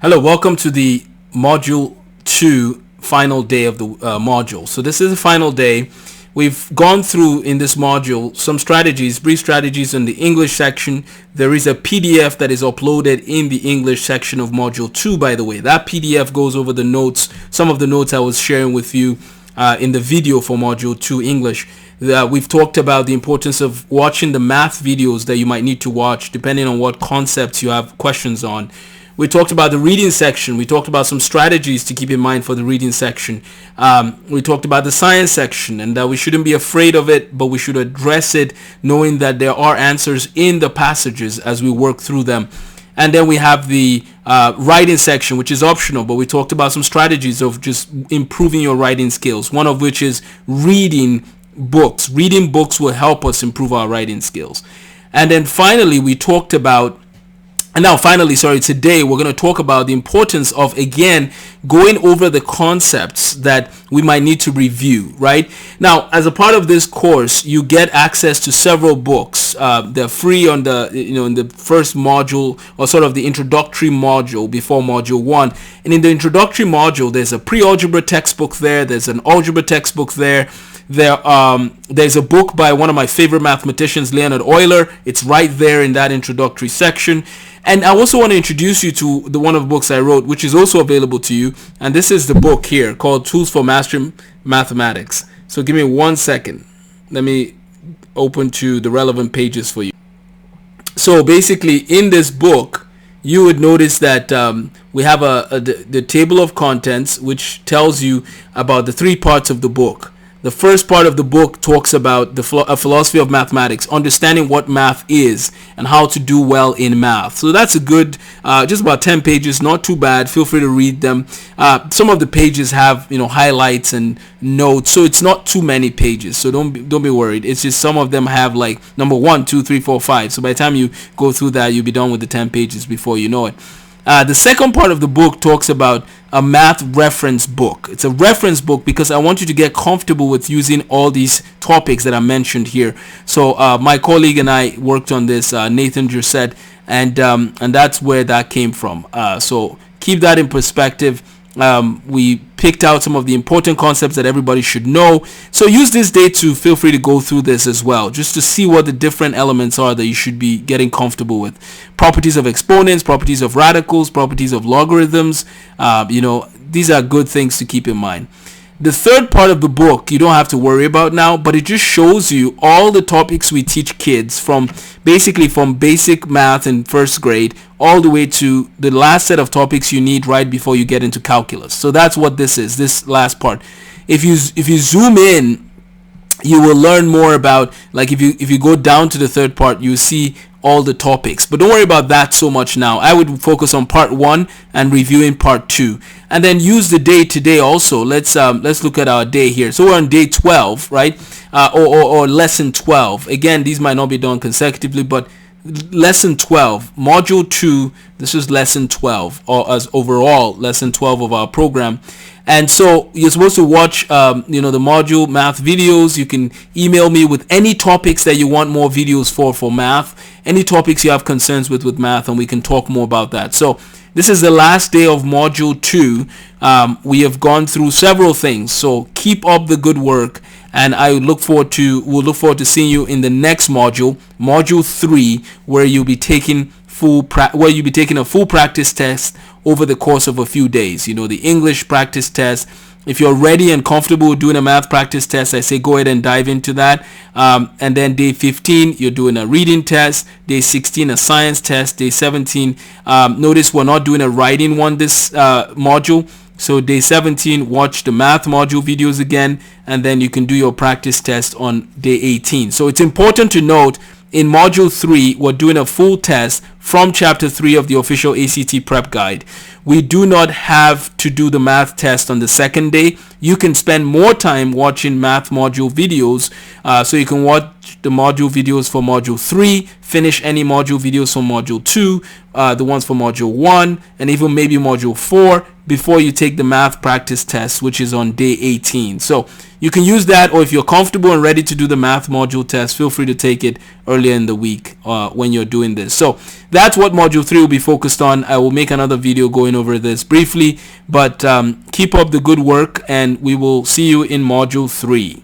Hello, welcome to the Module 2 final day of the module. So this is the final day. We've gone through in this module some strategies, brief strategies in the English section. There is a PDF that is uploaded in the English section of Module 2, by the way. That PDF goes over the notes, some of the notes I was sharing with you in the video for Module 2 English. We've talked about the importance of watching the math videos that you might need to watch depending on what concepts you have questions on. We talked about the reading section. We talked about some strategies to keep in mind for the reading section. We talked about the science section and that we shouldn't be afraid of it, but we should address it knowing that there are answers in the passages as we work through them. And then we have the writing section, which is optional, but we talked about some strategies of just improving your writing skills, one of which is reading books. Reading books will help us improve our writing skills. And then finally, we talked about today we're going to talk about the importance of, again, going over the concepts that we might need to review, right? Now, as a part of this course, you get access to several books. They're free on the, in the first module, or sort of the introductory module before module 1. And in the introductory module, there's a pre-algebra textbook there. There's an algebra textbook there. There's a book by one of my favorite mathematicians, Leonhard Euler. It's right there in that introductory section. And I also want to introduce you to one of the books I wrote, which is also available to you. And this is the book here called Tools for Mastering Mathematics. So give me 1 second. Let me open to the relevant pages for you. So basically in this book, you would notice that we have the table of contents, which tells you about the 3 parts of the book. The first part of the book talks about a philosophy of mathematics, understanding what math is and how to do well in math. So that's a good, just about 10 pages, not too bad. Feel free to read them. Some of the pages have, highlights and notes, so it's not too many pages. So don't be worried. It's just some of them have like number 1, 2, 3, 4, 5. So by the time you go through that, you'll be done with the 10 pages before you know it. The second part of the book talks about a math reference book. It's a reference book because I want you to get comfortable with using all these topics that I mentioned here. So my colleague and I worked on this, Nathan Jurset, and that's where that came from. So keep that in perspective. We picked out some of the important concepts that everybody should know. So use this day to feel free to go through this as well, just to see what the different elements are that you should be getting comfortable with. Properties of exponents, properties of radicals, properties of logarithms. These are good things to keep in mind. The third part of the book you don't have to worry about now, but it just shows you all the topics we teach kids from basic math in first grade all the way to the last set of topics you need right before you get into calculus. So that's what this is, this last part. If you zoom in, you will learn more about, like if you go down to the third part, you see all the topics, but don't worry about that so much now. I would focus on part 1 and reviewing part 2, and then use the day today also. Let's look at our day here. So we're on day 12, right? Or lesson 12. Again, these might not be done consecutively, but lesson 12, module 2, this is lesson 12, or as overall lesson 12 of our program. And so you're supposed to watch the module math videos. You can email me with any topics that you want more videos for math, any topics you have concerns with math, and we can talk more about that. So this is the last day of module 2. We have gone through several things, so keep up the good work, and we'll look forward to seeing you in the next module, module 3, where you'll be taking a full practice test over the course of a few days. The English practice test. If you're ready and comfortable with doing a math practice test, I say go ahead and dive into that. And then day 15, you're doing a reading test. Day 16, a science test. Day 17, notice we're not doing a writing one this module. So day 17, watch the math module videos again, and then you can do your practice test on day 18. So it's important to note, in module 3, we're doing a full test from chapter 3 of the official ACT prep guide. We do not have to do the math test on the second day. You can spend more time watching math module videos. So you can watch the module videos for module 3, finish any module videos from module 2, the ones for module 1, and even maybe module 4 before you take the math practice test, which is on day 18. So you can use that, or if you're comfortable and ready to do the math module test, feel free to take it earlier in the week when you're doing this. So that's what module 3 will be focused on. I will make another video going over this briefly, but keep up the good work, and we will see you in module 3.